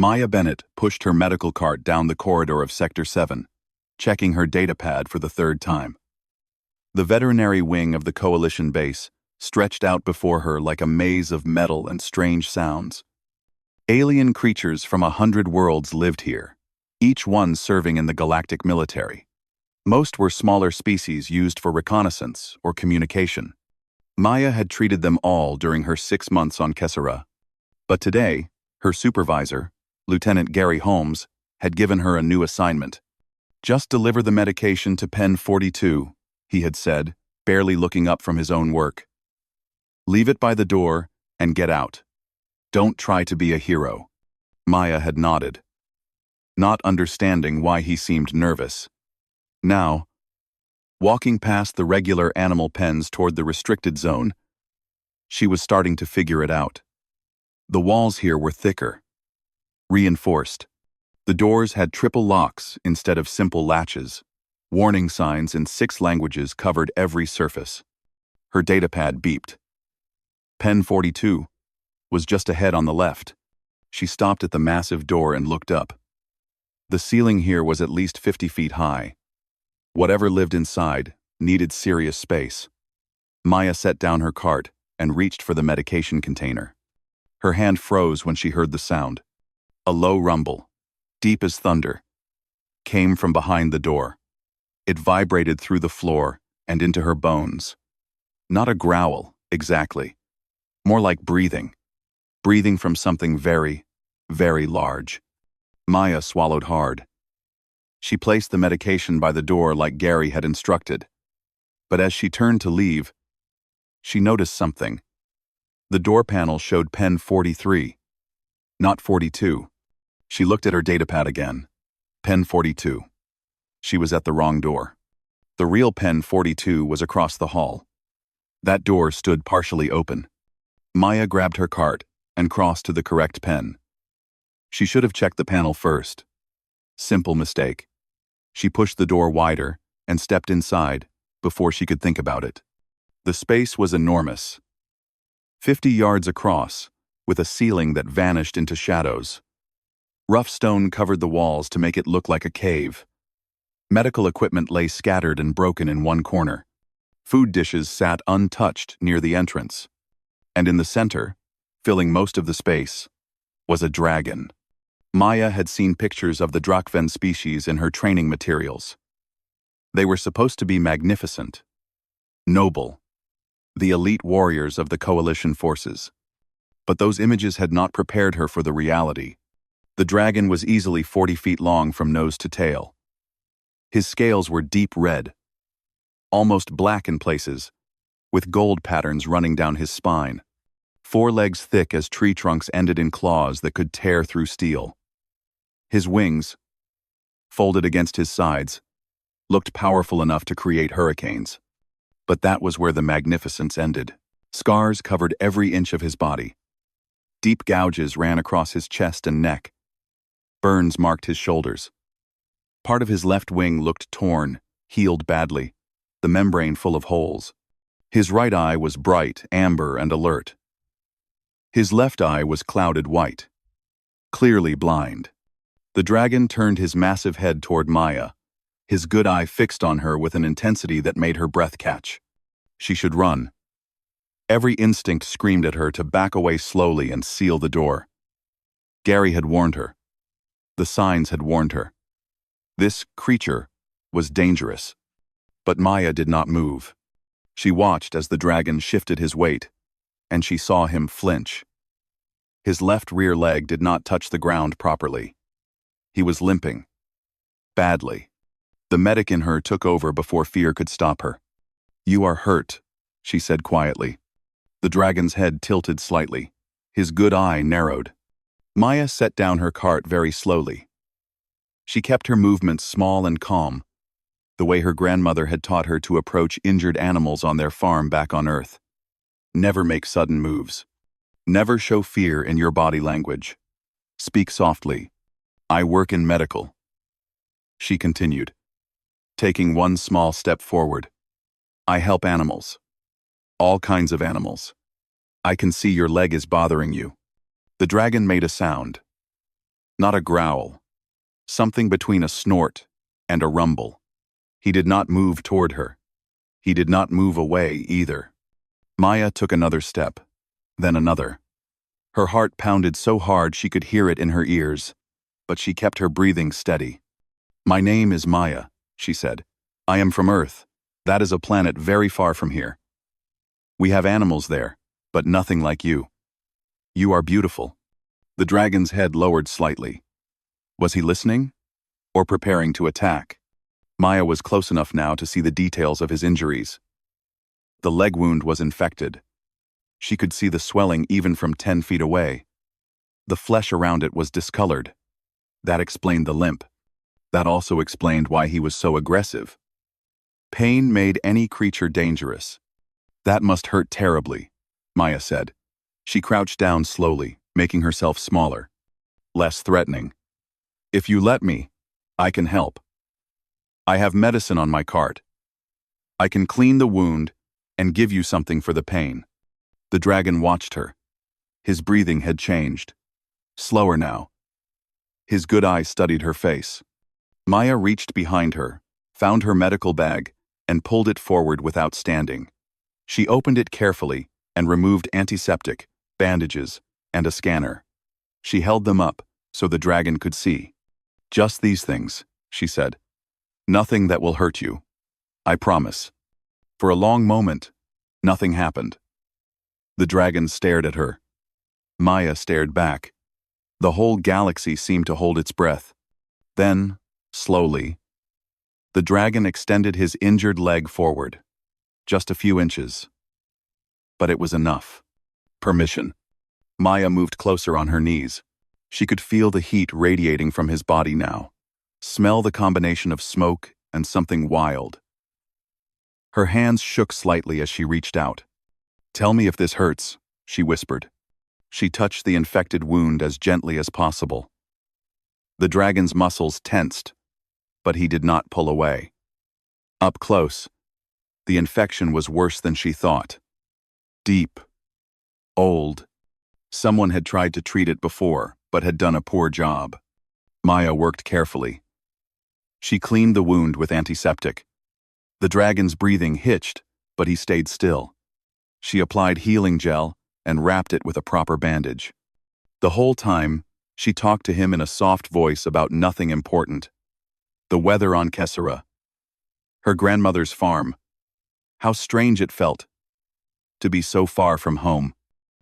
Maya Bennett pushed her medical cart down the corridor of Sector 7, checking her datapad for the third time. The veterinary wing of the Coalition base stretched out before her like a maze of metal and strange sounds. Alien creatures from 100 worlds lived here, each one serving in the galactic military. Most were smaller species used for reconnaissance or communication. Maya had treated them all during her 6 months on Kessera. But today, her supervisor, Lieutenant Gary Holmes, had given her a new assignment. "Just deliver the medication to Pen 42, he had said, barely looking up from his own work. "Leave it by the door and get out. Don't try to be a hero." Maya had nodded, not understanding why he seemed nervous. Now, walking past the regular animal pens toward the restricted zone, she was starting to figure it out. The walls here were thicker, reinforced. The doors had triple locks instead of simple latches. Warning signs in 6 languages covered every surface. Her datapad beeped. Pen 42 was just ahead on the left. She stopped at the massive door and looked up. The ceiling here was at least 50 feet high. Whatever lived inside needed serious space. Maya set down her cart and reached for the medication container. Her hand froze when she heard the sound. A low rumble, deep as thunder, came from behind the door. It vibrated through the floor and into her bones. Not a growl, exactly. More like breathing. Breathing from something very, very large. Maya swallowed hard. She placed the medication by the door like Gary had instructed. But as she turned to leave, she noticed something. The door panel showed Pen 43, not 42. She looked at her datapad again. Pen 42. She was at the wrong door. The real Pen 42 was across the hall. That door stood partially open. Maya grabbed her cart and crossed to the correct pen. She should have checked the panel first. Simple mistake. She pushed the door wider and stepped inside before she could think about it. The space was enormous. 50 yards across, with a ceiling that vanished into shadows. Rough stone covered the walls to make it look like a cave. Medical equipment lay scattered and broken in one corner. Food dishes sat untouched near the entrance. And in the center, filling most of the space, was a dragon. Maya had seen pictures of the Drakven species in her training materials. They were supposed to be magnificent, noble, the elite warriors of the Coalition forces. But those images had not prepared her for the reality. The dragon was easily 40 feet long from nose to tail. His scales were deep red, almost black in places, with gold patterns running down his spine. 4 legs thick as tree trunks ended in claws that could tear through steel. His wings, folded against his sides, looked powerful enough to create hurricanes. But that was where the magnificence ended. Scars covered every inch of his body. Deep gouges ran across his chest and neck. Burns marked his shoulders. Part of his left wing looked torn, healed badly, the membrane full of holes. His right eye was bright, amber, and alert. His left eye was clouded white, clearly blind. The dragon turned his massive head toward Maya, his good eye fixed on her with an intensity that made her breath catch. She should run. Every instinct screamed at her to back away slowly and seal the door. Gary had warned her. The signs had warned her. This creature was dangerous. But Maya did not move. She watched as the dragon shifted his weight, and she saw him flinch. His left rear leg did not touch the ground properly. He was limping. Badly. The medic in her took over before fear could stop her. "You are hurt," she said quietly. The dragon's head tilted slightly. His good eye narrowed. Maya set down her cart very slowly. She kept her movements small and calm, the way her grandmother had taught her to approach injured animals on their farm back on Earth. Never make sudden moves. Never show fear in your body language. Speak softly. I work in medical. She continued, taking one small step forward. I help animals. All kinds of animals. I can see your leg is bothering you. The dragon made a sound. Not a growl. Something between a snort and a rumble. He did not move toward her. He did not move away either. Maya took another step, then another. Her heart pounded so hard she could hear it in her ears, but she kept her breathing steady. "My name is Maya," she said. "I am from Earth. That is a planet very far from here. We have animals there, but nothing like you. You are beautiful." The dragon's head lowered slightly. Was he listening? Or preparing to attack? Maya was close enough now to see the details of his injuries. The leg wound was infected. She could see the swelling even from 10 feet away. The flesh around it was discolored. That explained the limp. That also explained why he was so aggressive. Pain made any creature dangerous. "That must hurt terribly," Maya said. She crouched down slowly, making herself smaller, less threatening. "If you let me, I can help. I have medicine on my cart. I can clean the wound and give you something for the pain." The dragon watched her. His breathing had changed. Slower now. His good eye studied her face. Maya reached behind her, found her medical bag, and pulled it forward without standing. She opened it carefully and removed antiseptic, bandages, and a scanner. She held them up so the dragon could see. "Just these things," she said. "Nothing that will hurt you. I promise." For a long moment, nothing happened. The dragon stared at her. Maya stared back. The whole galaxy seemed to hold its breath. Then, slowly, the dragon extended his injured leg forward. Just a few inches. But it was enough. Permission. Maya moved closer on her knees. She could feel the heat radiating from his body now. Smell the combination of smoke and something wild. Her hands shook slightly as she reached out. "Tell me if this hurts," she whispered. She touched the infected wound as gently as possible. The dragon's muscles tensed, but he did not pull away. Up close, the infection was worse than she thought. Deep. Old. Someone had tried to treat it before, but had done a poor job. Maya worked carefully. She cleaned the wound with antiseptic. The dragon's breathing hitched, but he stayed still. She applied healing gel and wrapped it with a proper bandage. The whole time, she talked to him in a soft voice about nothing important. The weather on Kessera. Her grandmother's farm. How strange it felt to be so far from home.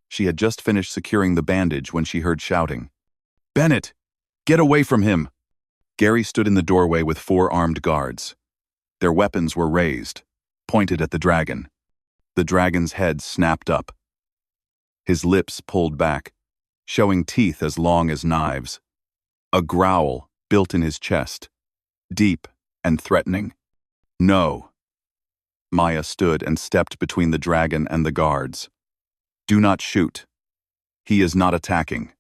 She had just finished securing the bandage when she heard shouting. "Bennett! Get away from him!" Gary stood in the doorway with 4 armed guards. Their weapons were raised, pointed at the dragon. The dragon's head snapped up. His lips pulled back, showing teeth as long as knives. A growl built in his chest, deep and threatening. "No." Maya stood and stepped between the dragon and the guards. "Do not shoot. He is not attacking."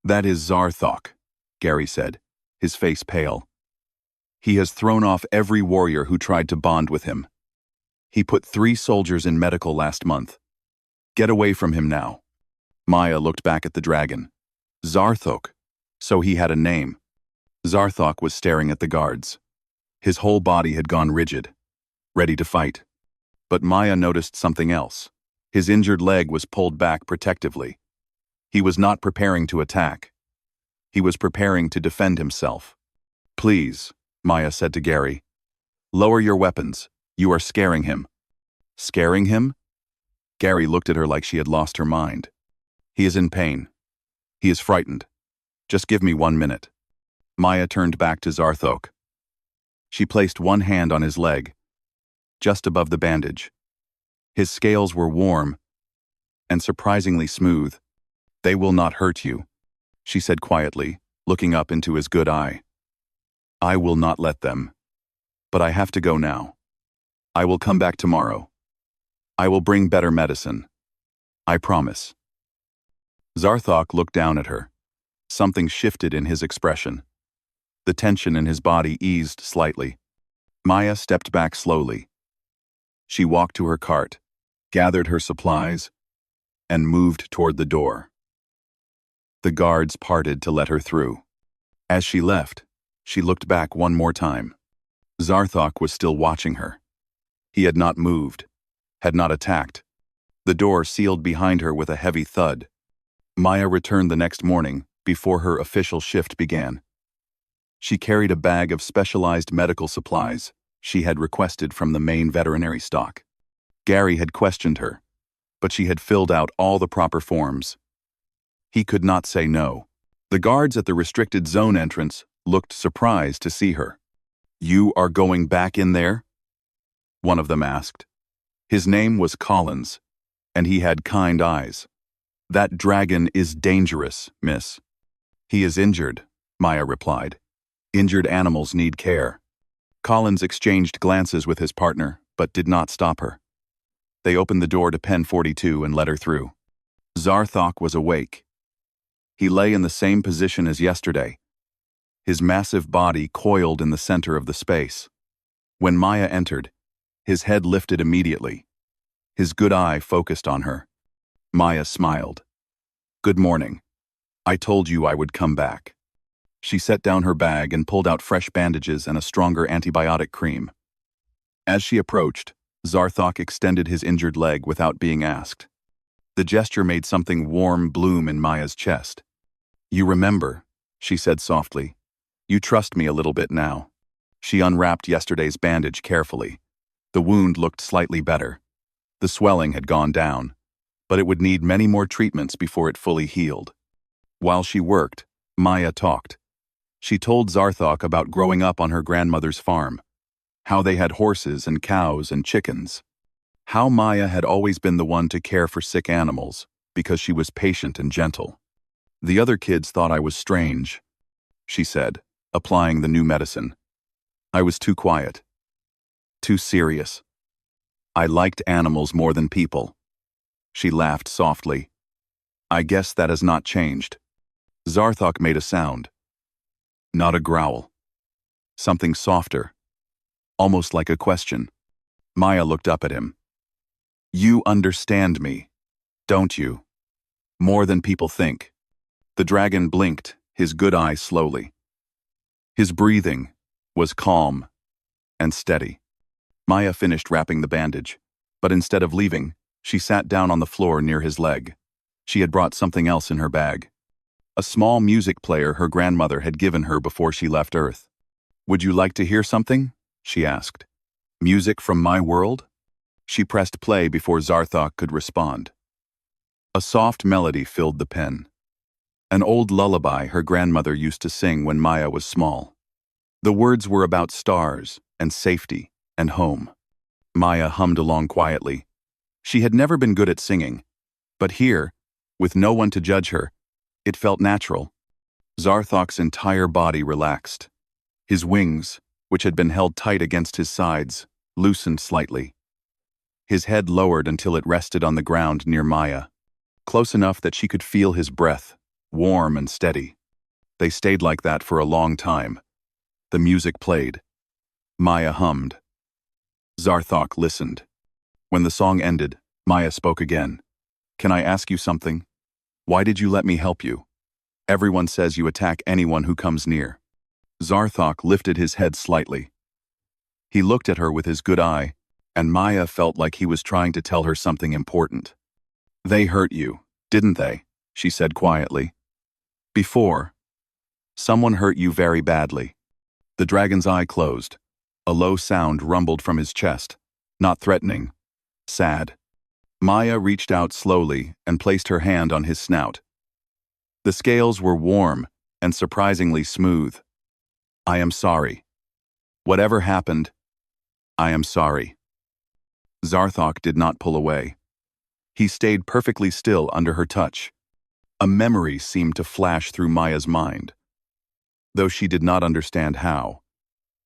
"That is Zarthok," Gary said, his face pale. "He has thrown off every warrior who tried to bond with him. He put 3 soldiers in medical last month. Get away from him now." Maya looked back at the dragon. Zarthok. So he had a name. Zarthok was staring at the guards. His whole body had gone rigid, ready to fight. But Maya noticed something else. His injured leg was pulled back protectively. He was not preparing to attack. He was preparing to defend himself. "Please," Maya said to Gary. "Lower your weapons. You are scaring him." "Scaring him?" Gary looked at her like she had lost her mind. "He is in pain. He is frightened. Just give me 1 minute." Maya turned back to Zarthok. She placed one hand on his leg, just above the bandage. His scales were warm and surprisingly smooth. "They will not hurt you," she said quietly, looking up into his good eye. "I will not let them. But I have to go now. I will come back tomorrow. I will bring better medicine. I promise." Zarthok looked down at her. Something shifted in his expression. The tension in his body eased slightly. Maya stepped back slowly. She walked to her cart, gathered her supplies, and moved toward the door. The guards parted to let her through. As she left, she looked back one more time. Zarthok was still watching her. He had not moved, had not attacked. The door sealed behind her with a heavy thud. Maya returned the next morning, before her official shift began. She carried a bag of specialized medical supplies she had requested from the main veterinary stock. Gary had questioned her, but she had filled out all the proper forms. He could not say no. The guards at the restricted zone entrance looked surprised to see her. "You are going back in there?" one of them asked. His name was Collins, and he had kind eyes. "That dragon is dangerous, miss." "He is injured," Maya replied. "Injured animals need care." Collins exchanged glances with his partner, but did not stop her. They opened the door to Pen 42 and let her through. Zarthok was awake. He lay in the same position as yesterday, his massive body coiled in the center of the space. When Maya entered, his head lifted immediately. His good eye focused on her. Maya smiled. "Good morning. I told you I would come back." She set down her bag and pulled out fresh bandages and a stronger antibiotic cream. As she approached, Zarthok extended his injured leg without being asked. The gesture made something warm bloom in Maya's chest. "You remember," she said softly. "You trust me a little bit now." She unwrapped yesterday's bandage carefully. The wound looked slightly better. The swelling had gone down, but it would need many more treatments before it fully healed. While she worked, Maya talked. She told Zarthok about growing up on her grandmother's farm, how they had horses and cows and chickens, how Maya had always been the one to care for sick animals because she was patient and gentle. "The other kids thought I was strange," she said, applying the new medicine. "I was too quiet, too serious. I liked animals more than people." She laughed softly. "I guess that has not changed." Zarthok made a sound. Not a growl. Something softer, almost like a question. Maya looked up at him. "You understand me, don't you? More than people think." The dragon blinked, his good eye slowly. His breathing was calm and steady. Maya finished wrapping the bandage, but instead of leaving, she sat down on the floor near his leg. She had brought something else in her bag. A small music player her grandmother had given her before she left Earth. "Would you like to hear something?" she asked. "Music from my world?" She pressed play before Zarthok could respond. A soft melody filled the pen. An old lullaby her grandmother used to sing when Maya was small. The words were about stars and safety and home. Maya hummed along quietly. She had never been good at singing, but here, with no one to judge her, it felt natural. Zarthok's entire body relaxed. His wings, which had been held tight against his sides, loosened slightly. His head lowered until it rested on the ground near Maya, close enough that she could feel his breath, warm and steady. They stayed like that for a long time. The music played. Maya hummed. Zarthok listened. When the song ended, Maya spoke again. "Can I ask you something? Why did you let me help you? Everyone says you attack anyone who comes near." Zarthok lifted his head slightly. He looked at her with his good eye, and Maya felt like he was trying to tell her something important. "They hurt you, didn't they?" she said quietly. "Before. Someone hurt you very badly." The dragon's eye closed. A low sound rumbled from his chest, not threatening, sad. Maya reached out slowly and placed her hand on his snout. The scales were warm and surprisingly smooth. "I am sorry. Whatever happened, I am sorry." Zarthok did not pull away. He stayed perfectly still under her touch. A memory seemed to flash through Maya's mind. Though she did not understand how,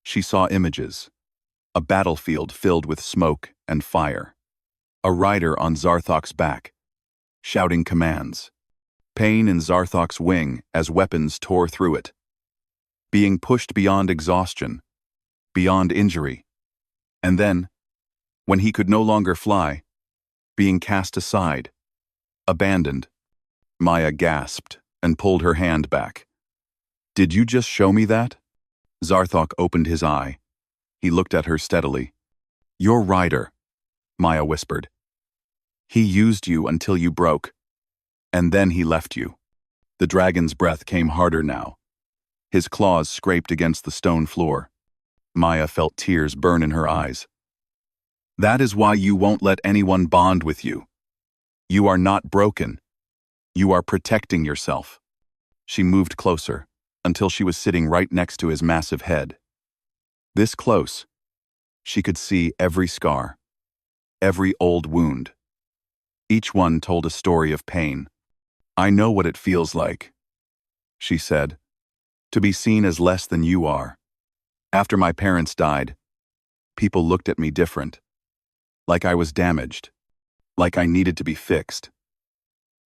she saw images. A battlefield filled with smoke and fire. A rider on Zarthok's back, shouting commands. Pain in Zarthok's wing as weapons tore through it. Being pushed beyond exhaustion, beyond injury. And then, when he could no longer fly, being cast aside, abandoned. Maya gasped and pulled her hand back. Did you just show me that? Zarthok opened his eye. He looked at her steadily. Your rider, Maya whispered. He used you until you broke. And then he left you. The dragon's breath came harder now. His claws scraped against the stone floor. Maya felt tears burn in her eyes. That is why you won't let anyone bond with you. You are not broken. You are protecting yourself. She moved closer, until she was sitting right next to his massive head. This close, she could see every scar, every old wound. Each one told a story of pain. I know what it feels like, she said, to be seen as less than you are. After my parents died, people looked at me different, like I was damaged, like I needed to be fixed.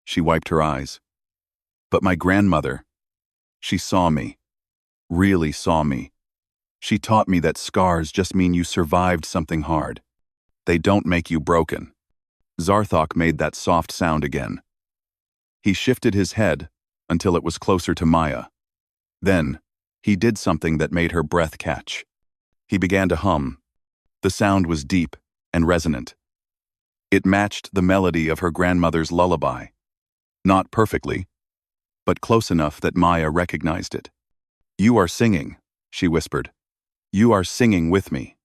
She wiped her eyes. But my grandmother, she saw me, really saw me. She taught me that scars just mean you survived something hard. They don't make you broken. Zarthok made that soft sound again. He shifted his head until it was closer to Maya. Then, he did something that made her breath catch. He began to hum. The sound was deep and resonant. It matched the melody of her grandmother's lullaby. Not perfectly, but close enough that Maya recognized it. You are singing, she whispered. You are singing with me.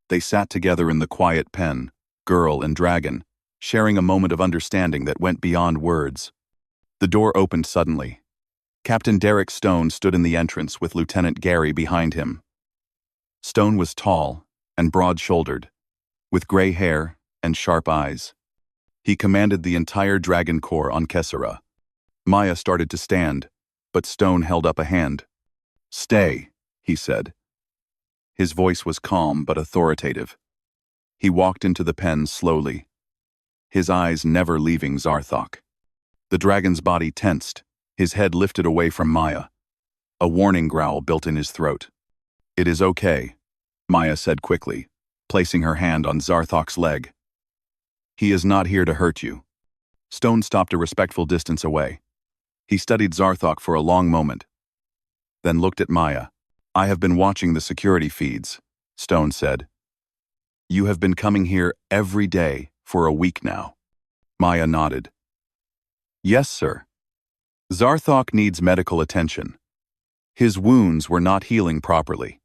They sat together in the quiet pen, girl and dragon, sharing a moment of understanding that went beyond words. The door opened suddenly. Captain Derek Stone stood in the entrance with Lieutenant Gary behind him. Stone was tall and broad-shouldered, with gray hair and sharp eyes. He commanded the entire Dragon Corps on Kessera. Maya started to stand, but Stone held up a hand. Stay, he said. His voice was calm but authoritative. He walked into the pen slowly, his eyes never leaving Zarthok. The dragon's body tensed, his head lifted away from Maya. A warning growl built in his throat. It is okay, Maya said quickly, placing her hand on Zarthok's leg. He is not here to hurt you. Stone stopped a respectful distance away. He studied Zarthok for a long moment, then looked at Maya. I have been watching the security feeds, Stone said. You have been coming here every day for a week now. Maya nodded. Yes, sir. Zarthok needs medical attention. His wounds were not healing properly.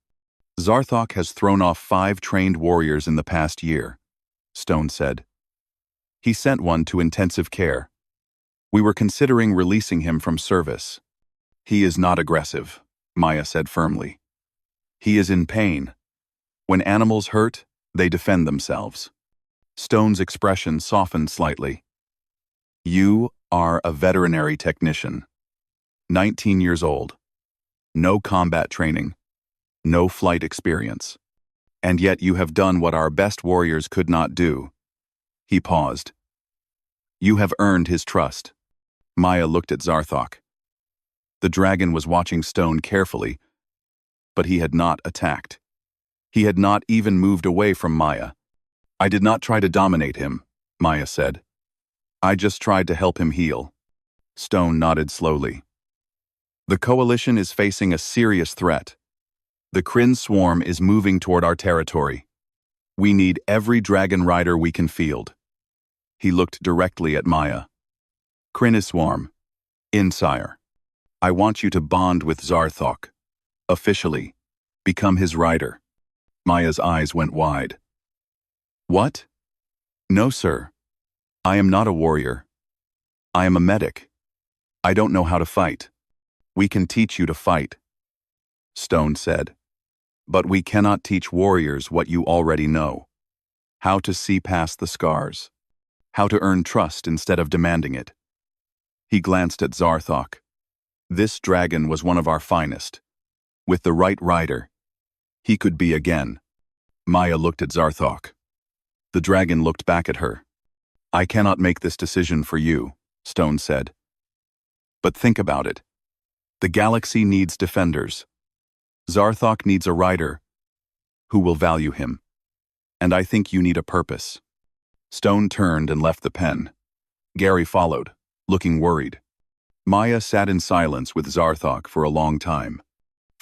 Zarthok has thrown off 5 trained warriors in the past year, Stone said. He sent one to intensive care. We were considering releasing him from service. He is not aggressive, Maya said firmly. He is in pain. When animals hurt, they defend themselves. Stone's expression softened slightly. You are a veterinary technician. 19 years old. No combat training. No flight experience. And yet you have done what our best warriors could not do. He paused. You have earned his trust. Maya looked at Zarthok. The dragon was watching Stone carefully, but he had not attacked. He had not even moved away from Maya. I did not try to dominate him, Maya said. I just tried to help him heal. Stone nodded slowly. The coalition is facing a serious threat. The Kryn swarm is moving toward our territory. We need every dragon rider we can field. He looked directly at Maya. Kryn swarm. Sire. I want you to bond with Zarthok. Officially. Become his rider. Maya's eyes went wide. What? No, sir. I am not a warrior. I am a medic. I don't know how to fight. We can teach you to fight, Stone said. But we cannot teach warriors what you already know. How to see past the scars. How to earn trust instead of demanding it. He glanced at Zarthok. This dragon was one of our finest. With the right rider, he could be again. Maya looked at Zarthok. The dragon looked back at her. I cannot make this decision for you, Stone said. But think about it. The galaxy needs defenders. Zarthok needs a rider who will value him. And I think you need a purpose. Stone turned and left the pen. Gary followed, looking worried. Maya sat in silence with Zarthok for a long time.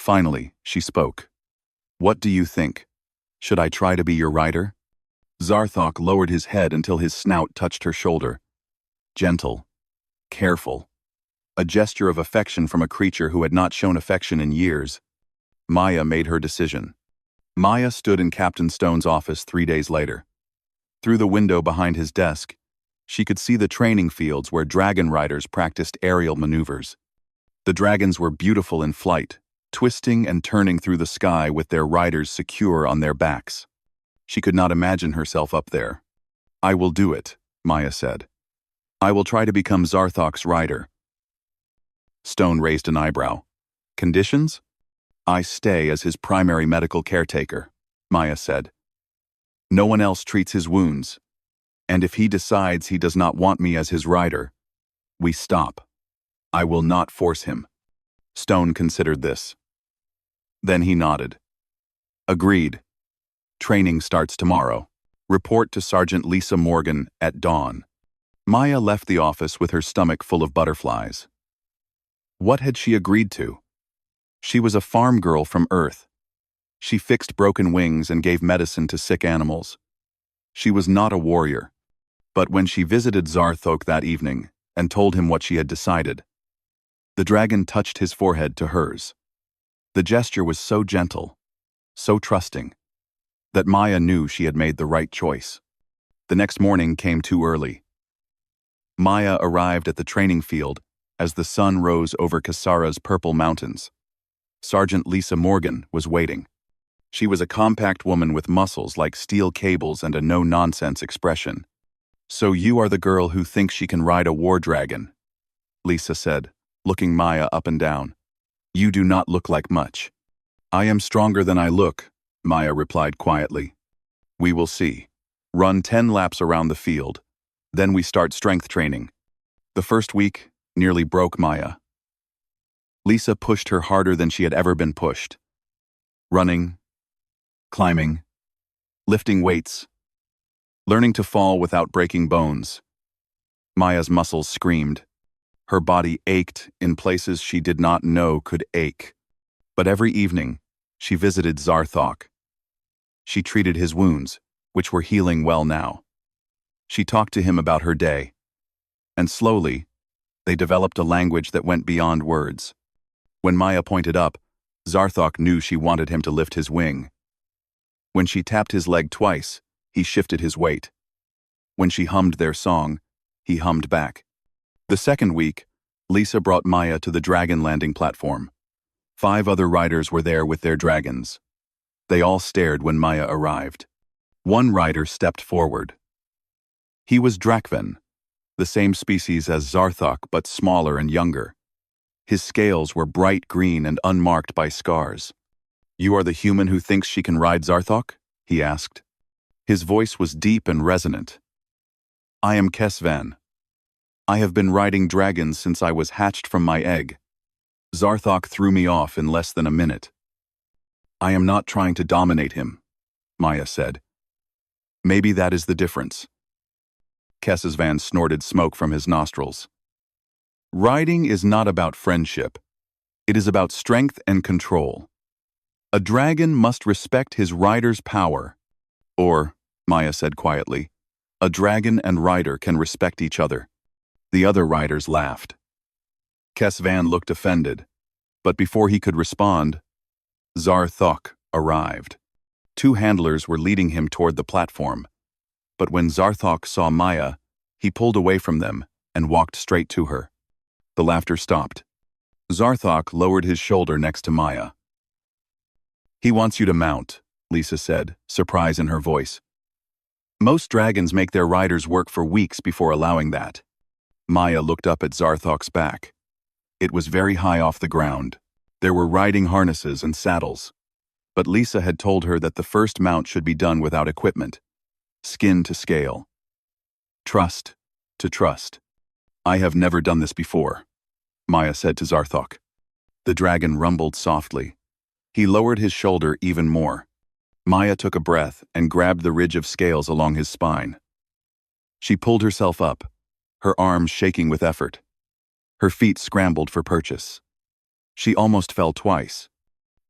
Finally, she spoke. "What do you think? Should I try to be your rider?" Zarthok lowered his head until his snout touched her shoulder. Gentle. Careful. A gesture of affection from a creature who had not shown affection in years. Maya made her decision. Maya stood in Captain Stone's office 3 days later. Through the window behind his desk, she could see the training fields where dragon riders practiced aerial maneuvers. The dragons were beautiful in flight, twisting and turning through the sky with their riders secure on their backs. She could not imagine herself up there. "I will do it," Maya said. "I will try to become Zarthok's rider." Stone raised an eyebrow. "Conditions?" "I stay as his primary medical caretaker," Maya said. "No one else treats his wounds. And if he decides he does not want me as his rider, we stop. I will not force him." Stone considered this. Then he nodded. "Agreed. Training starts tomorrow. Report to Sergeant Lisa Morgan at dawn." Maya left the office with her stomach full of butterflies. What had she agreed to? She was a farm girl from Earth. She fixed broken wings and gave medicine to sick animals. She was not a warrior. But when she visited Zarthok that evening and told him what she had decided, the dragon touched his forehead to hers. The gesture was so gentle, so trusting, that Maya knew she had made the right choice. The next morning came too early. Maya arrived at the training field as the sun rose over Kasara's purple mountains. Sergeant Lisa Morgan was waiting. She was a compact woman with muscles like steel cables and a no-nonsense expression. "So you are the girl who thinks she can ride a war dragon," Lisa said, looking Maya up and down. "You do not look like much." "I am stronger than I look," Maya replied quietly. "We will see. Run 10 laps around the field. Then we start strength training." The first week nearly broke Maya. Lisa pushed her harder than she had ever been pushed. Running, climbing, lifting weights, learning to fall without breaking bones. Maya's muscles screamed. Her body ached in places she did not know could ache. But every evening, she visited Zarthok. She treated his wounds, which were healing well now. She talked to him about her day. And slowly, they developed a language that went beyond words. When Maya pointed up, Zarthok knew she wanted him to lift his wing. When she tapped his leg twice, he shifted his weight. When she hummed their song, he hummed back. The second week, Lisa brought Maya to the dragon landing platform. 5 other riders were there with their dragons. They all stared when Maya arrived. One rider stepped forward. He was Drakven, the same species as Zarthok but smaller and younger. His scales were bright green and unmarked by scars. "You are the human who thinks she can ride Zarthok?" he asked. His voice was deep and resonant. "I am Kesvan. I have been riding dragons since I was hatched from my egg. Zarthok threw me off in less than a minute." "I am not trying to dominate him," Maya said. "Maybe that is the difference." Kesvan snorted smoke from his nostrils. "Riding is not about friendship. It is about strength and control. A dragon must respect his rider's power. Or, Maya said quietly, a dragon and rider can respect each other." The other riders laughed. Kesvan looked offended, but before he could respond, Zarthok arrived. 2 handlers were leading him toward the platform, but when Zarthok saw Maya, he pulled away from them and walked straight to her. The laughter stopped. Zarthok lowered his shoulder next to Maya. "He wants you to mount," Lisa said, surprise in her voice. "Most dragons make their riders work for weeks before allowing that." Maya looked up at Zarthok's back. It was very high off the ground. There were riding harnesses and saddles. But Lisa had told her that the first mount should be done without equipment. Skin to scale. Trust to trust. "I have never done this before," Maya said to Zarthok. The dragon rumbled softly. He lowered his shoulder even more. Maya took a breath and grabbed the ridge of scales along his spine. She pulled herself up, her arms shaking with effort. Her feet scrambled for purchase. She almost fell twice.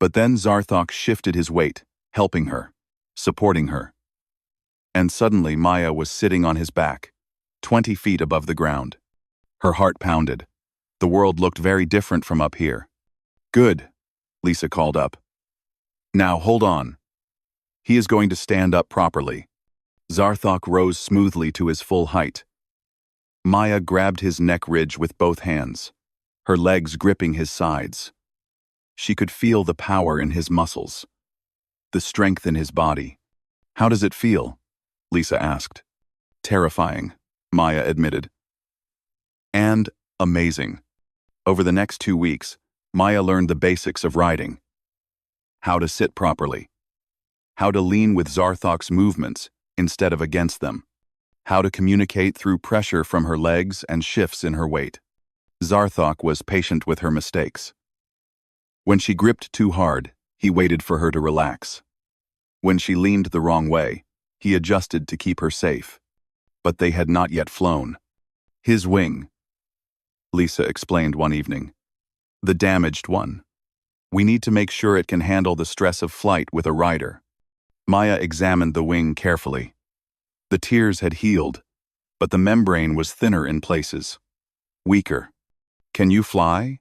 But then Zarthok shifted his weight, helping her, supporting her. And suddenly Maya was sitting on his back, 20 feet above the ground. Her heart pounded. The world looked very different from up here. "Good," Lisa called up. "Now hold on. He is going to stand up properly." Zarthok rose smoothly to his full height. Maya grabbed his neck ridge with both hands, her legs gripping his sides. She could feel the power in his muscles, the strength in his body. "How does it feel?" Lisa asked. "Terrifying," Maya admitted. "And amazing." Over the next 2 weeks, Maya learned the basics of riding. How to sit properly. How to lean with Zarthok's movements instead of against them. How to communicate through pressure from her legs and shifts in her weight. Zarthok was patient with her mistakes. When she gripped too hard, he waited for her to relax. When she leaned the wrong way, he adjusted to keep her safe. But they had not yet flown. "His wing," Lisa explained one evening. "The damaged one. We need to make sure it can handle the stress of flight with a rider." Maya examined the wing carefully. The tears had healed, but the membrane was thinner in places. Weaker. "Can you fly?"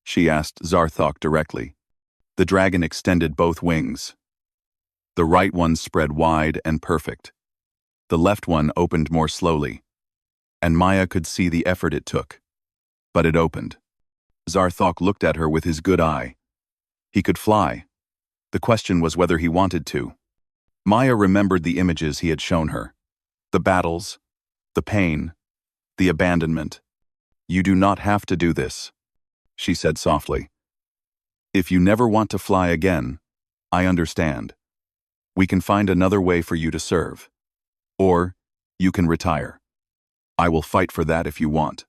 she asked Zarthok directly. The dragon extended both wings. The right one spread wide and perfect. The left one opened more slowly, and Maya could see the effort it took. But it opened. Zarthok looked at her with his good eye. He could fly. The question was whether he wanted to. Maya remembered the images he had shown her. The battles, the pain, the abandonment. "You do not have to do this," she said softly. "If you never want to fly again, I understand. We can find another way for you to serve. Or you can retire. I will fight for that if you want."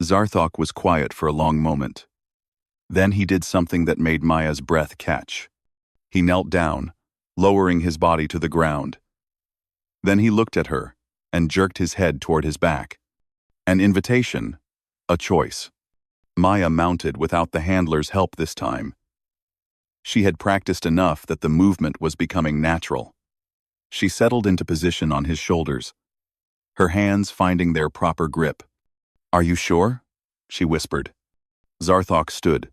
Zarthok was quiet for a long moment. Then he did something that made Maya's breath catch. He knelt down, lowering his body to the ground. Then he looked at her and jerked his head toward his back. An invitation, a choice. Maya mounted without the handler's help this time. She had practiced enough that the movement was becoming natural. She settled into position on his shoulders, her hands finding their proper grip. "Are you sure?" she whispered. Zarthok stood.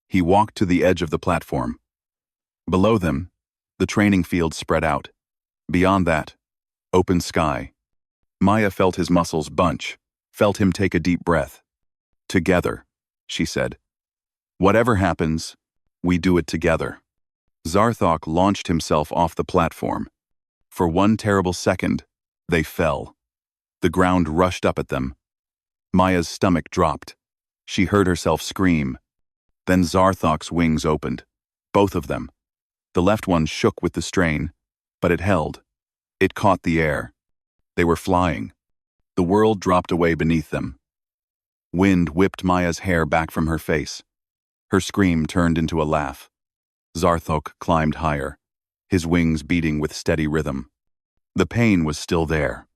He walked to the edge of the platform. Below them, the training field spread out. Beyond that, open sky. Maya felt his muscles bunch, felt him take a deep breath. "Together," she said. "Whatever happens, we do it together." Zarthok launched himself off the platform. For one terrible second, they fell. The ground rushed up at them. Maya's stomach dropped. She heard herself scream. Then Zarthok's wings opened. Both of them. The left one shook with the strain, but it held. It caught the air. They were flying. The world dropped away beneath them. Wind whipped Maya's hair back from her face. Her scream turned into a laugh. Zarthok climbed higher, his wings beating with steady rhythm. The pain was still there.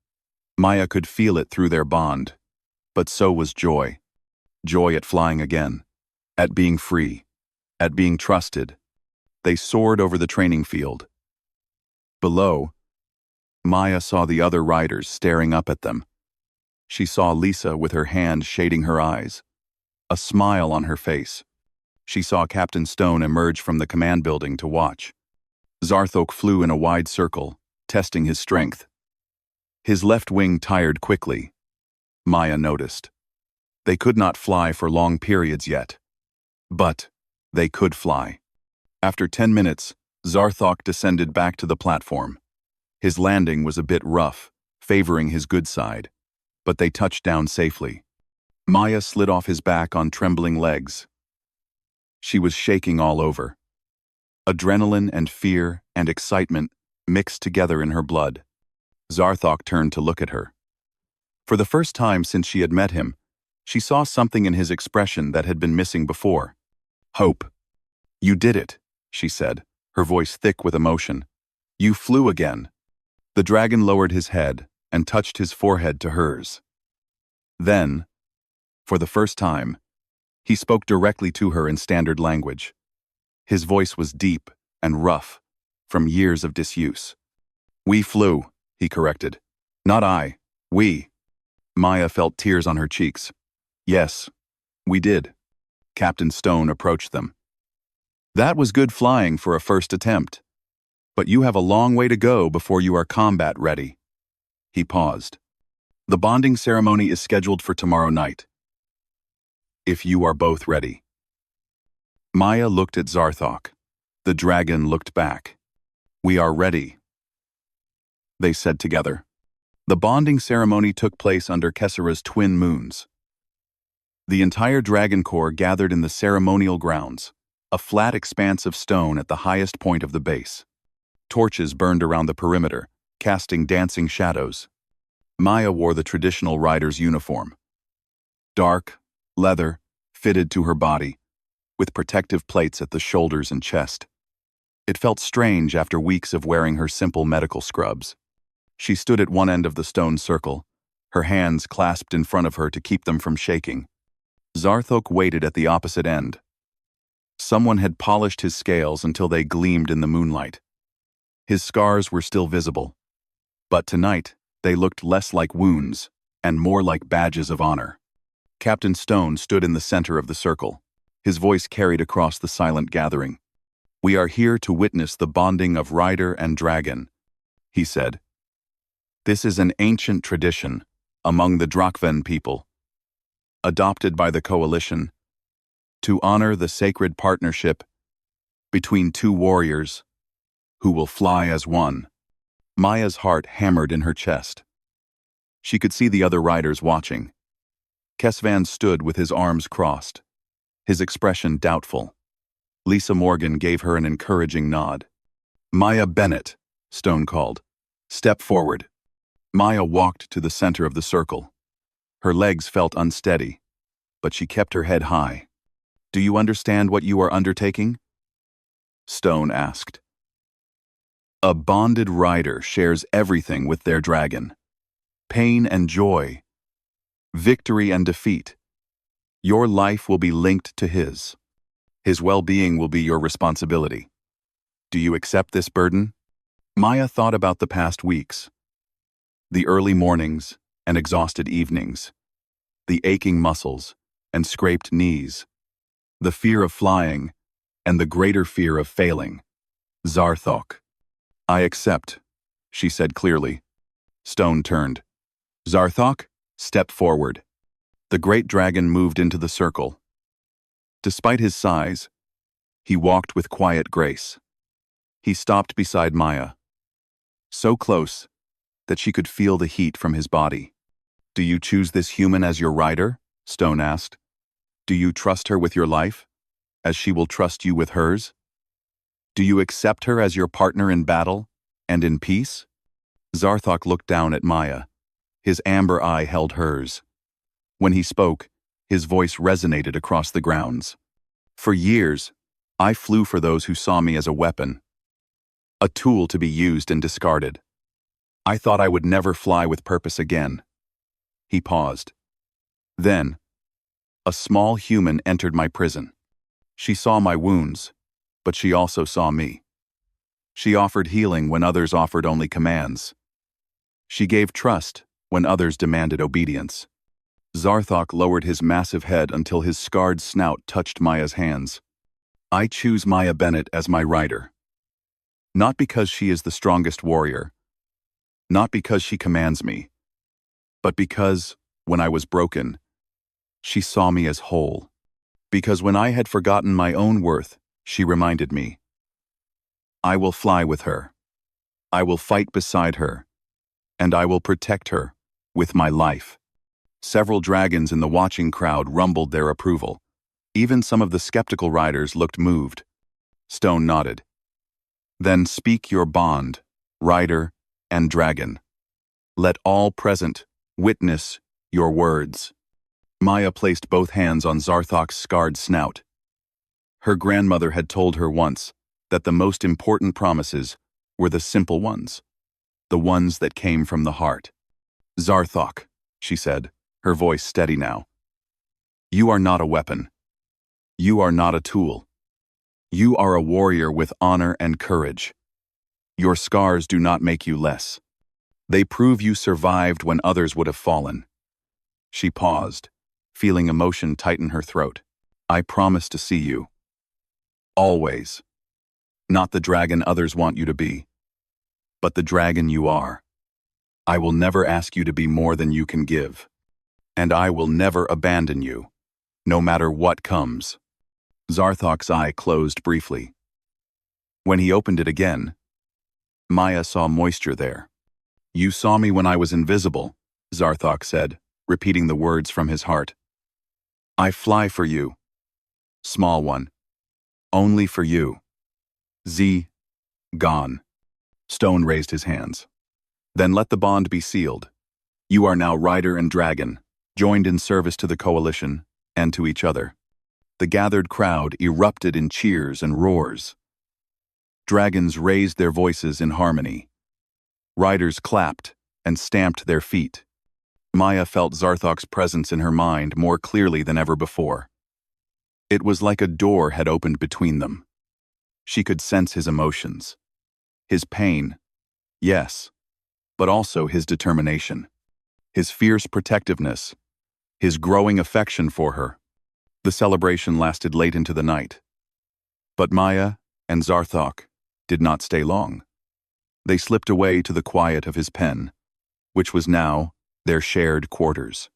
Maya could feel it through their bond, but so was joy. Joy at flying again, at being free, at being trusted. They soared over the training field. Below, Maya saw the other riders staring up at them. She saw Lisa with her hand shading her eyes, a smile on her face. She saw Captain Stone emerge from the command building to watch. Zarthok flew in a wide circle, testing his strength. His left wing tired quickly. Maya noticed. They could not fly for long periods yet. But they could fly. After 10 minutes, Zarthok descended back to the platform. His landing was a bit rough, favoring his good side, but they touched down safely. Maya slid off his back on trembling legs. She was shaking all over. Adrenaline and fear and excitement mixed together in her blood. Zarthok turned to look at her. For the first time since she had met him, she saw something in his expression that had been missing before. "Hope. You did it," she said, her voice thick with emotion. "You flew again." The dragon lowered his head and touched his forehead to hers. Then, for the first time, he spoke directly to her in standard language. His voice was deep and rough, from years of disuse. "We flew," he corrected. "Not I. We." Maya felt tears on her cheeks. "Yes, we did." Captain Stone approached them. "That was good flying for a first attempt. But you have a long way to go before you are combat ready." He paused. "The bonding ceremony is scheduled for tomorrow night. If you are both ready." Maya looked at Zarthok. The dragon looked back. "We are ready," they said together. The bonding ceremony took place under Kessera's twin moons. The entire Dragon Corps gathered in the ceremonial grounds, a flat expanse of stone at the highest point of the base. Torches burned around the perimeter, casting dancing shadows. Maya wore the traditional rider's uniform. Dark, leather, fitted to her body, with protective plates at the shoulders and chest. It felt strange after weeks of wearing her simple medical scrubs. She stood at one end of the stone circle, her hands clasped in front of her to keep them from shaking. Zarthok waited at the opposite end. Someone had polished his scales until they gleamed in the moonlight. His scars were still visible, but tonight they looked less like wounds and more like badges of honor. Captain Stone stood in the center of the circle. His voice carried across the silent gathering. "We are here to witness the bonding of rider and dragon," he said. "This is an ancient tradition among the Drakven people, adopted by the Coalition, to honor the sacred partnership between two warriors who will fly as one." Maya's heart hammered in her chest. She could see the other riders watching. Kesvan stood with his arms crossed, his expression doubtful. Lisa Morgan gave her an encouraging nod. "Maya Bennett," Stone called. "Step forward." Maya walked to the center of the circle. Her legs felt unsteady, but she kept her head high. "Do you understand what you are undertaking?" Stone asked. "A bonded rider shares everything with their dragon. Pain and joy, victory and defeat. Your life will be linked to his. His well-being will be your responsibility. Do you accept this burden?" Maya thought about the past weeks. The early mornings and exhausted evenings. The aching muscles and scraped knees. The fear of flying and the greater fear of failing. "Zarthok." "I accept," she said clearly. Stone turned. "Zarthok, step forward." The great dragon moved into the circle. Despite his size, he walked with quiet grace. He stopped beside Maya, so close that she could feel the heat from his body. "Do you choose this human as your rider?" Stone asked. "Do you trust her with your life, as she will trust you with hers? Do you accept her as your partner in battle and in peace?" Zarthok looked down at Maya. His amber eye held hers. When he spoke, his voice resonated across the grounds. "For years, I flew for those who saw me as a weapon, a tool to be used and discarded. I thought I would never fly with purpose again." He paused. "Then, a small human entered my prison. She saw my wounds, but she also saw me. She offered healing when others offered only commands. She gave trust when others demanded obedience." Zarthok lowered his massive head until his scarred snout touched Maya's hands. "I choose Maya Bennett as my rider. Not because she is the strongest warrior, not because she commands me, but because, when I was broken, she saw me as whole. Because when I had forgotten my own worth, she reminded me. I will fly with her. I will fight beside her. And I will protect her with my life." Several dragons in the watching crowd rumbled their approval. Even some of the skeptical riders looked moved. Stone nodded. "Then speak your bond, rider and dragon. Let all present witness your words." Maya placed both hands on Zarthok's scarred snout. Her grandmother had told her once that the most important promises were the simple ones, the ones that came from the heart. "Zarthok," she said, her voice steady now. "You are not a weapon. You are not a tool. You are a warrior with honor and courage. Your scars do not make you less. They prove you survived when others would have fallen. She paused, feeling emotion tighten her throat. I promise to see you. Always. Not the dragon others want you to be, but the dragon you are. I will never ask you to be more than you can give. And I will never abandon you, no matter what comes. Zarthok's eye closed briefly. When he opened it again, Maya saw moisture there. You saw me when I was invisible, Zarthok said, repeating the words from his heart. I fly for you. Small one. Only for you. Z. Gone. Stone raised his hands. Then let the bond be sealed. You are now rider and dragon, joined in service to the coalition and to each other. The gathered crowd erupted in cheers and roars. Dragons raised their voices in harmony. Riders clapped and stamped their feet. Maya felt Zarthok's presence in her mind more clearly than ever before. It was like a door had opened between them. She could sense his emotions. His pain, yes, but also his determination. His fierce protectiveness, his growing affection for her. The celebration lasted late into the night. But Maya and Zarthok did not stay long. They slipped away to the quiet of his pen, which was now their shared quarters.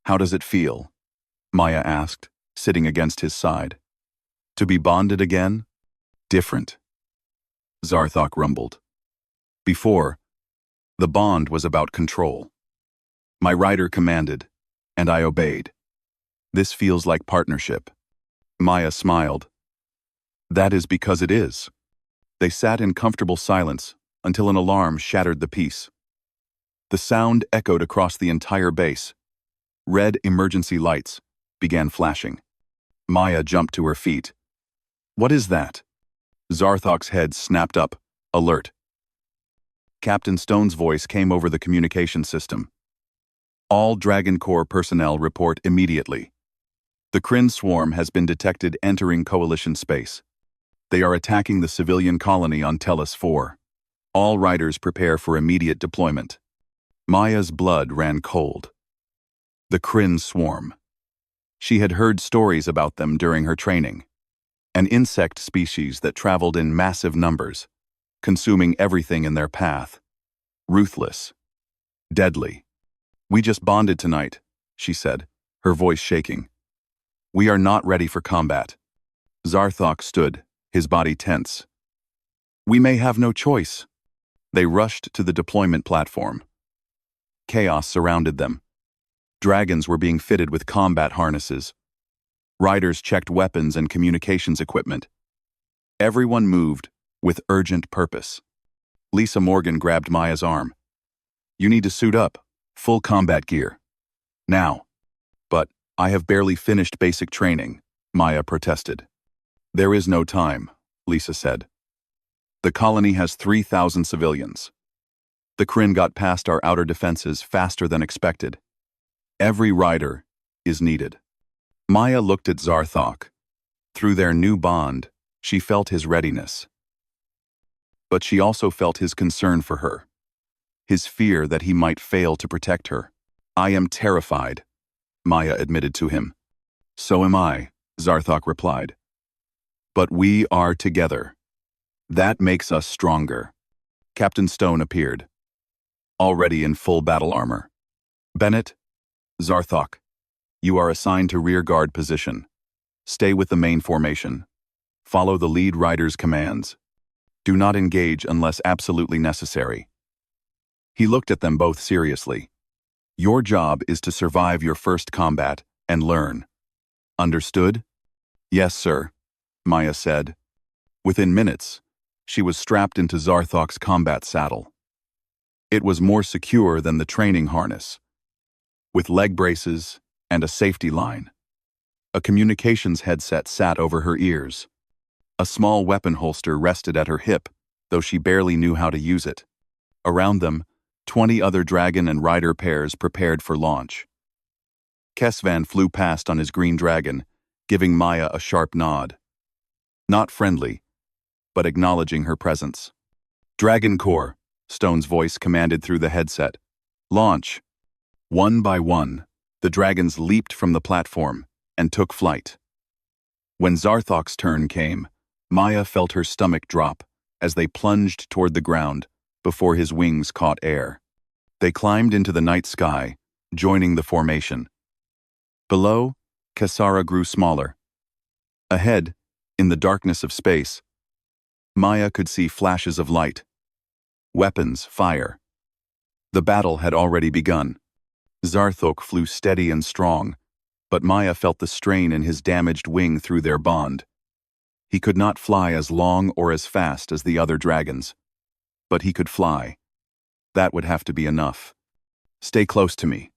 How does it feel? Maya asked, sitting against his side. To be bonded again? Different. Zarthok rumbled. Before, the bond was about control. My rider commanded, and I obeyed. This feels like partnership. Maya smiled. That is because it is. They sat in comfortable silence until an alarm shattered the peace. The sound echoed across the entire base. Red emergency lights began flashing. Maya jumped to her feet. What is that? Zarthok's head snapped up, alert. Captain Stone's voice came over the communication system. All Dragon Corps personnel report immediately. The Kryn swarm has been detected entering Coalition space. They are attacking the civilian colony on Tellus 4. All riders prepare for immediate deployment. Maya's blood ran cold. The Kryn swarm. She had heard stories about them during her training. An insect species that traveled in massive numbers, consuming everything in their path. Ruthless. Deadly. We just bonded tonight, she said, her voice shaking. We are not ready for combat. Zarthok stood, his body tense. We may have no choice. They rushed to the deployment platform. Chaos surrounded them. Dragons were being fitted with combat harnesses. Riders checked weapons and communications equipment. Everyone moved with urgent purpose. Lisa Morgan grabbed Maya's arm. You need to suit up, full combat gear. Now. But I have barely finished basic training, Maya protested. There is no time, Lisa said. The colony has 3,000 civilians. The Kryn got past our outer defenses faster than expected. Every rider is needed. Maya looked at Zarthok. Through their new bond, she felt his readiness. But she also felt his concern for her. His fear that he might fail to protect her. I am terrified, Maya admitted to him. So am I, Zarthok replied. But we are together. That makes us stronger. Captain Stone appeared, already in full battle armor. Bennett, Zarthok, you are assigned to rear guard position. Stay with the main formation. Follow the lead rider's commands. Do not engage unless absolutely necessary. He looked at them both seriously. Your job is to survive your first combat and learn. Understood? Yes, sir, Maya said. Within minutes, she was strapped into Zarthok's combat saddle. It was more secure than the training harness, with leg braces and a safety line. A communications headset sat over her ears. A small weapon holster rested at her hip, though she barely knew how to use it. Around them, 20 other dragon and rider pairs prepared for launch. Kesvan flew past on his green dragon, giving Maya a sharp nod. Not friendly, but acknowledging her presence. Dragon Core, Stone's voice commanded through the headset. Launch. One by one, the dragons leaped from the platform and took flight. When Zarthok's turn came, Maya felt her stomach drop as they plunged toward the ground before his wings caught air. They climbed into the night sky, joining the formation. Below, Kasara grew smaller. Ahead, in the darkness of space, Maya could see flashes of light. Weapons, fire. The battle had already begun. Zarthok flew steady and strong, but Maya felt the strain in his damaged wing through their bond. He could not fly as long or as fast as the other dragons, but he could fly. That would have to be enough. Stay close to me.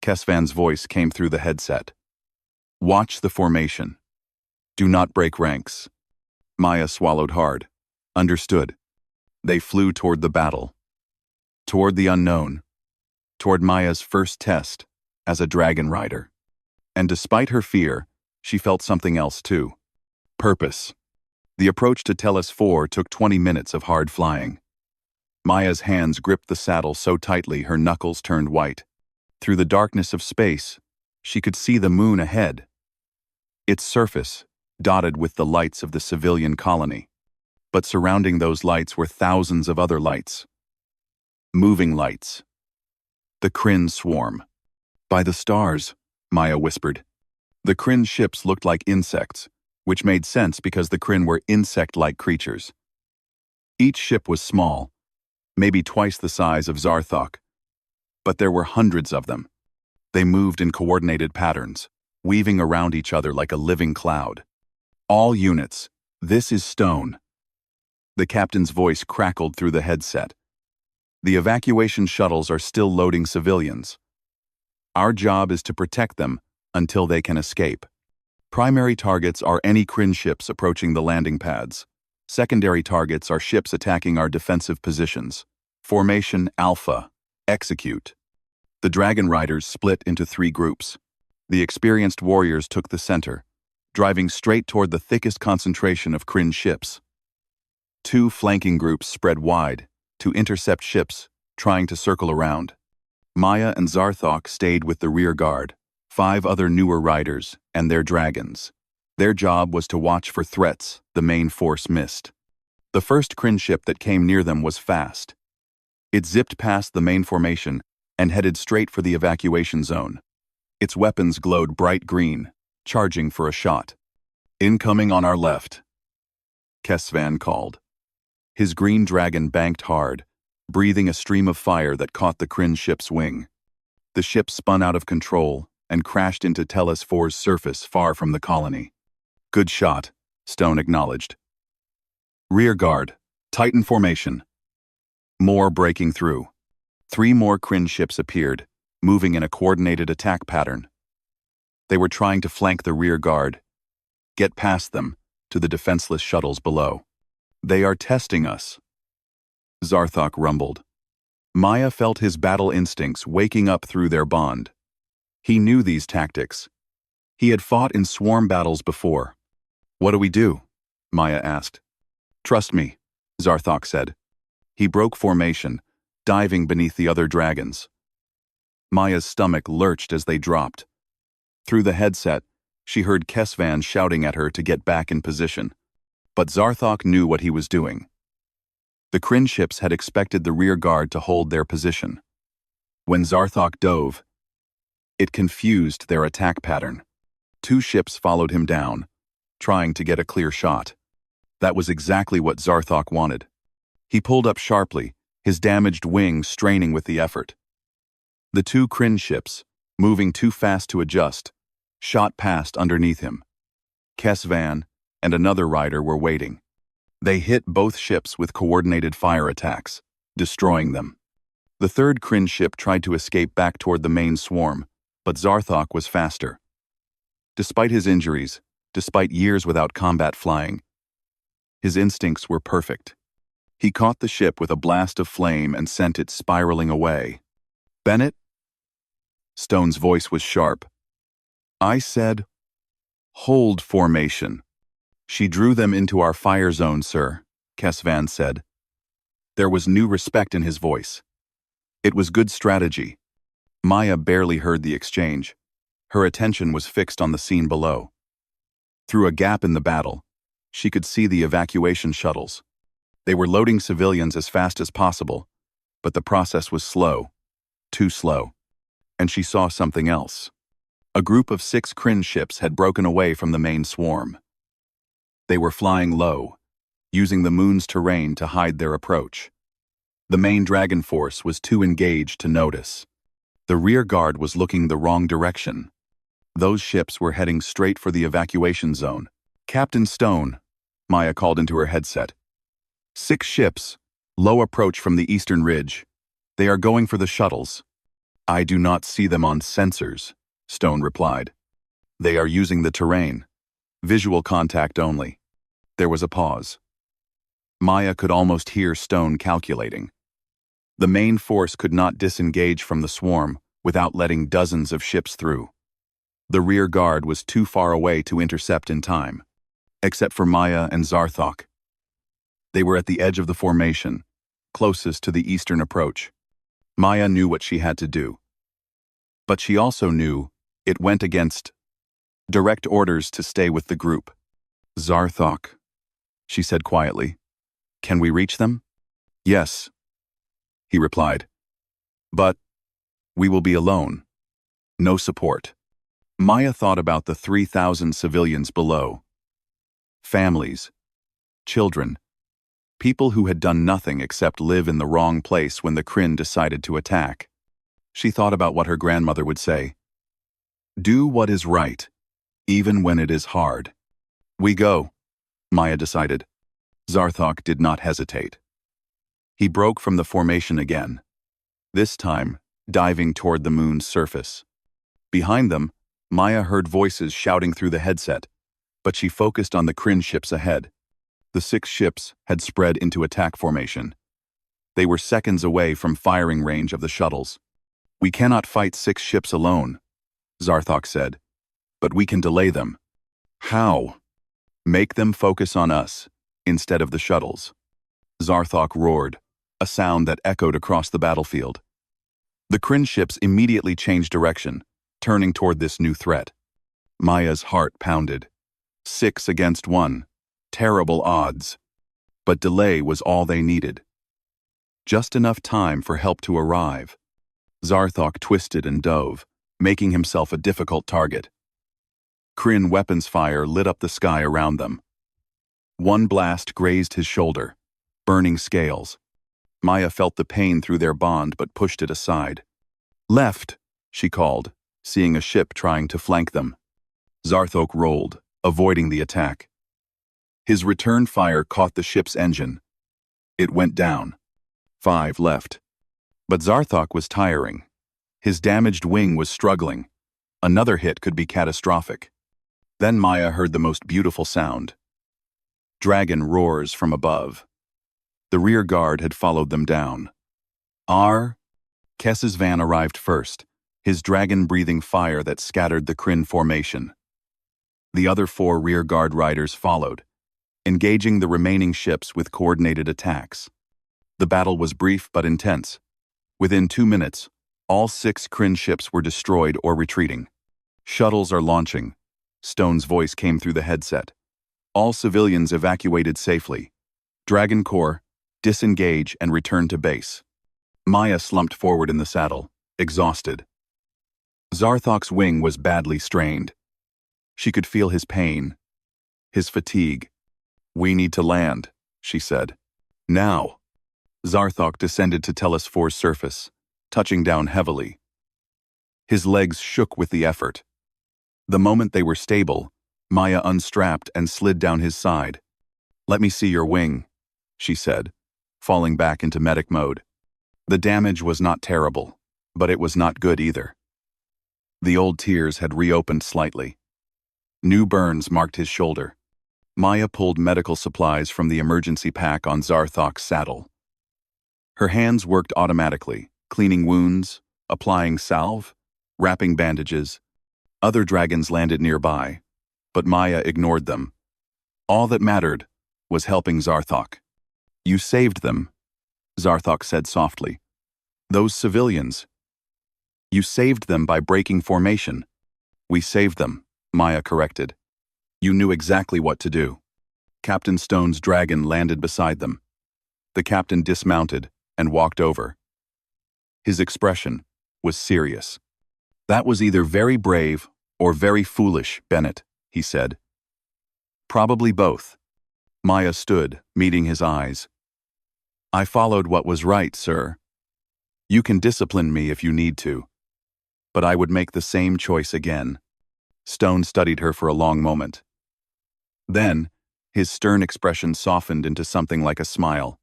Kesvan's voice came through the headset. Watch the formation. Do not break ranks. Maya swallowed hard. Understood. They flew toward the battle. Toward the unknown. Toward Maya's first test as a dragon rider. And despite her fear, she felt something else too. Purpose. The approach to Tellus 4 took 20 minutes of hard flying. Maya's hands gripped the saddle so tightly her knuckles turned white. Through the darkness of space, she could see the moon ahead. Its surface, dotted with the lights of the civilian colony. But surrounding those lights were thousands of other lights. Moving lights. The Kryn swarm. By the stars, Maya whispered. The Kryn ships looked like insects, which made sense because the Kryn were insect-like creatures. Each ship was small, maybe twice the size of Zarthok, but there were hundreds of them. They moved in coordinated patterns, weaving around each other like a living cloud. All units, this is Stone. The captain's voice crackled through the headset. The evacuation shuttles are still loading civilians. Our job is to protect them until they can escape. Primary targets are any Kryn ships approaching the landing pads. Secondary targets are ships attacking our defensive positions. Formation Alpha. Execute. The Dragon Riders split into 3 groups. The experienced warriors took the center, driving straight toward the thickest concentration of Kryn ships. 2 flanking groups spread wide to intercept ships trying to circle around. Maya and Zarthok stayed with the rear guard, 5 other newer riders and their dragons. Their job was to watch for threats the main force missed. The first Kryn ship that came near them was fast. It zipped past the main formation and headed straight for the evacuation zone. Its weapons glowed bright green, charging for a shot. Incoming on our left, Kesvan called. His green dragon banked hard, breathing a stream of fire that caught the Kryn ship's wing. The ship spun out of control and crashed into Tellus 4's surface far from the colony. Good shot, Stone acknowledged. Rear guard, Titan formation. More breaking through. 3 more Kryn ships appeared, moving in a coordinated attack pattern. They were trying to flank the rear guard, get past them to the defenseless shuttles below. They are testing us, Zarthok rumbled. Maya felt his battle instincts waking up through their bond. He knew these tactics. He had fought in swarm battles before. What do we do? Maya asked. Trust me, Zarthok said. He broke formation, diving beneath the other dragons. Maya's stomach lurched as they dropped. Through the headset, she heard Kesvan shouting at her to get back in position. But Zarthok knew what he was doing. The Kryn ships had expected the rear guard to hold their position. When Zarthok dove, it confused their attack pattern. 2 ships followed him down, trying to get a clear shot. That was exactly what Zarthok wanted. He pulled up sharply, his damaged wing straining with the effort. The 2 Kryn ships, moving too fast to adjust, shot past underneath him. Kesvan and another rider were waiting. They hit both ships with coordinated fire attacks, destroying them. The 3rd Kryn ship tried to escape back toward the main swarm, but Zarthok was faster. Despite his injuries, despite years without combat flying, his instincts were perfect. He caught the ship with a blast of flame and sent it spiraling away. Bennett? Stone's voice was sharp. I said, hold formation. She drew them into our fire zone, sir, Kesvan said. There was new respect in his voice. It was good strategy. Maya barely heard the exchange. Her attention was fixed on the scene below. Through a gap in the battle, she could see the evacuation shuttles. They were loading civilians as fast as possible, but the process was slow, too slow. And she saw something else. A group of 6 Kryn ships had broken away from the main swarm. They were flying low, using the moon's terrain to hide their approach. The main dragon force was too engaged to notice. The rear guard was looking the wrong direction. Those ships were heading straight for the evacuation zone. Captain Stone, Maya called into her headset. 6 ships, low approach from the eastern ridge. They are going for the shuttles. I do not see them on sensors, Stone replied. They are using the terrain. Visual contact only. There was a pause. Maya could almost hear Stone calculating. The main force could not disengage from the swarm without letting dozens of ships through. The rear guard was too far away to intercept in time, except for Maya and Zarthok. They were at the edge of the formation, closest to the eastern approach. Maya knew what she had to do. But she also knew it went against direct orders to stay with the group. Zarthok, she said quietly. Can we reach them? Yes, he replied. But we will be alone. No support. Maya thought about the 3,000 civilians below. Families, children, people who had done nothing except live in the wrong place when the Kryn decided to attack. She thought about what her grandmother would say. Do what is right, even when it is hard. We go, Maya decided. Zarthok did not hesitate. He broke from the formation again, this time diving toward the moon's surface. Behind them, Maya heard voices shouting through the headset, but she focused on the Kryn ships ahead. The 6 ships had spread into attack formation. They were seconds away from firing range of the shuttles. We cannot fight 6 ships alone, Zarthok said, but we can delay them. How? Make them focus on us, instead of the shuttles. Zarthok roared, a sound that echoed across the battlefield. The Kryn ships immediately changed direction, turning toward this new threat. Maya's heart pounded. 6 against 1. Terrible odds. But delay was all they needed. Just enough time for help to arrive. Zarthok twisted and dove, making himself a difficult target. Kryn weapons fire lit up the sky around them. One blast grazed his shoulder, burning scales. Maya felt the pain through their bond but pushed it aside. Left, she called, seeing a ship trying to flank them. Zarthok rolled, avoiding the attack. His return fire caught the ship's engine. It went down. 5 left. But Zarthok was tiring. His damaged wing was struggling. Another hit could be catastrophic. Then Maya heard the most beautiful sound. Dragon roars from above. The rear guard had followed them down. Kess's van arrived first, his dragon breathing fire that scattered the Kryn formation. The other 4 rear guard riders followed, engaging the remaining ships with coordinated attacks. The battle was brief but intense. Within 2 minutes, all 6 Kryn ships were destroyed or retreating. Shuttles are launching. Stone's voice came through the headset. All civilians evacuated safely. Dragon Corps, disengage and return to base. Maya slumped forward in the saddle, exhausted. Zarthok's wing was badly strained. She could feel his pain, his fatigue. We need to land, she said. Now. Zarthok descended to Tellus 4's surface, touching down heavily. His legs shook with the effort. The moment they were stable, Maya unstrapped and slid down his side. Let me see your wing, she said, falling back into medic mode. The damage was not terrible, but it was not good either. The old tears had reopened slightly. New burns marked his shoulder. Maya pulled medical supplies from the emergency pack on Zarthok's saddle. Her hands worked automatically, cleaning wounds, applying salve, wrapping bandages. Other dragons landed nearby, but Maya ignored them. All that mattered was helping Zarthok. You saved them, Zarthok said softly. Those civilians. You saved them by breaking formation. We saved them, Maya corrected. You knew exactly what to do. Captain Stone's dragon landed beside them. The captain dismounted and walked over. His expression was serious. That was either very brave or very foolish, Bennett, he said. Probably both. Maya stood, meeting his eyes. I followed what was right, sir. You can discipline me if you need to, but I would make the same choice again. Stone studied her for a long moment. Then, his stern expression softened into something like a smile.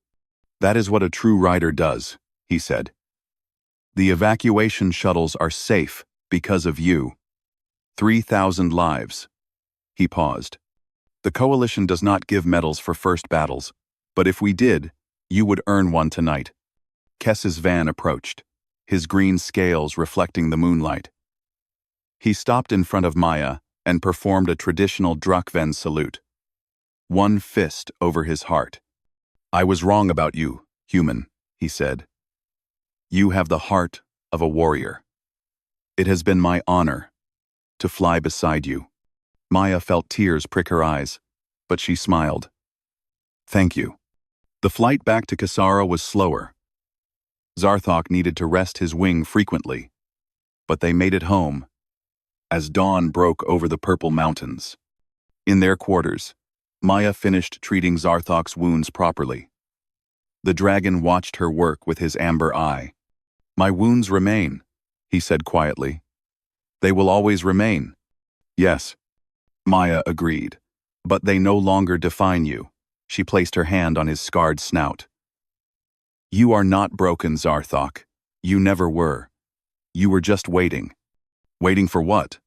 That is what a true rider does, he said. The evacuation shuttles are safe because of you. 3,000 lives. He paused. The Coalition does not give medals for first battles, but if we did, you would earn one tonight. Kess's van approached, his green scales reflecting the moonlight. He stopped in front of Maya and performed a traditional Drakven salute. One fist over his heart. I was wrong about you, human, he said. You have the heart of a warrior. It has been my honor to fly beside you. Maya felt tears prick her eyes, but she smiled. Thank you. The flight back to Kasara was slower. Zarthok needed to rest his wing frequently, but they made it home as dawn broke over the purple mountains. In their quarters, Maya finished treating Zarthok's wounds properly. The dragon watched her work with his amber eye. My wounds remain, he said quietly. They will always remain. Yes, Maya agreed, but they no longer define you. She placed her hand on his scarred snout. You are not broken, Zarthok. You never were. You were just waiting. Waiting for what?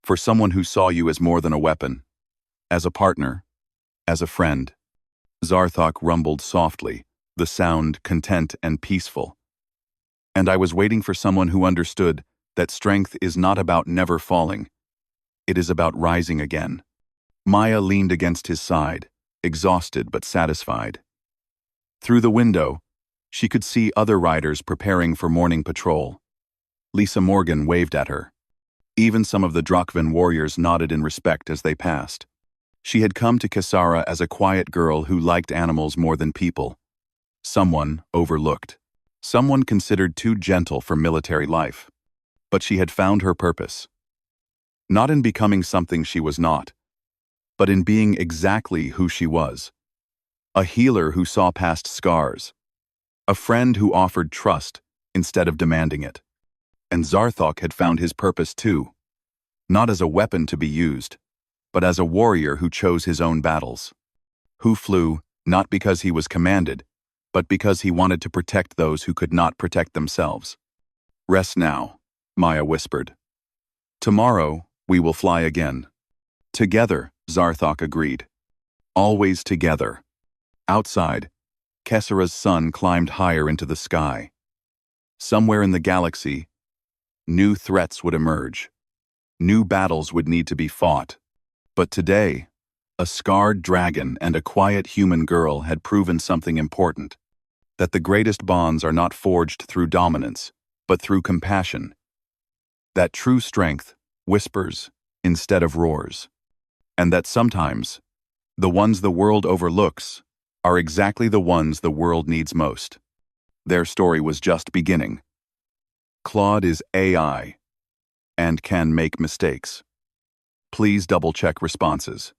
For someone who saw you as more than a weapon. As a partner. As a friend. Zarthok rumbled softly, the sound content and peaceful. And I was waiting for someone who understood that strength is not about never falling. It is about rising again. Maya leaned against his side, exhausted but satisfied. Through the window, she could see other riders preparing for morning patrol. Lisa Morgan waved at her. Even some of the Drakven warriors nodded in respect as they passed. She had come to Kasara as a quiet girl who liked animals more than people. Someone overlooked. Someone considered too gentle for military life. But she had found her purpose. Not in becoming something she was not, but in being exactly who she was. A healer who saw past scars. A friend who offered trust instead of demanding it. And Zarthok had found his purpose too. Not as a weapon to be used, but as a warrior who chose his own battles. Who flew, not because he was commanded, but because he wanted to protect those who could not protect themselves. Rest now, Maya whispered. Tomorrow, we will fly again. Together, Zarthok agreed. Always together. Outside, Kessera's sun climbed higher into the sky. Somewhere in the galaxy, new threats would emerge. New battles would need to be fought. But today, a scarred dragon and a quiet human girl had proven something important. That the greatest bonds are not forged through dominance, but through compassion. That true strength whispers instead of roars. And that sometimes, the ones the world overlooks are exactly the ones the world needs most. Their story was just beginning. Claude is AI and can make mistakes. Please double-check responses.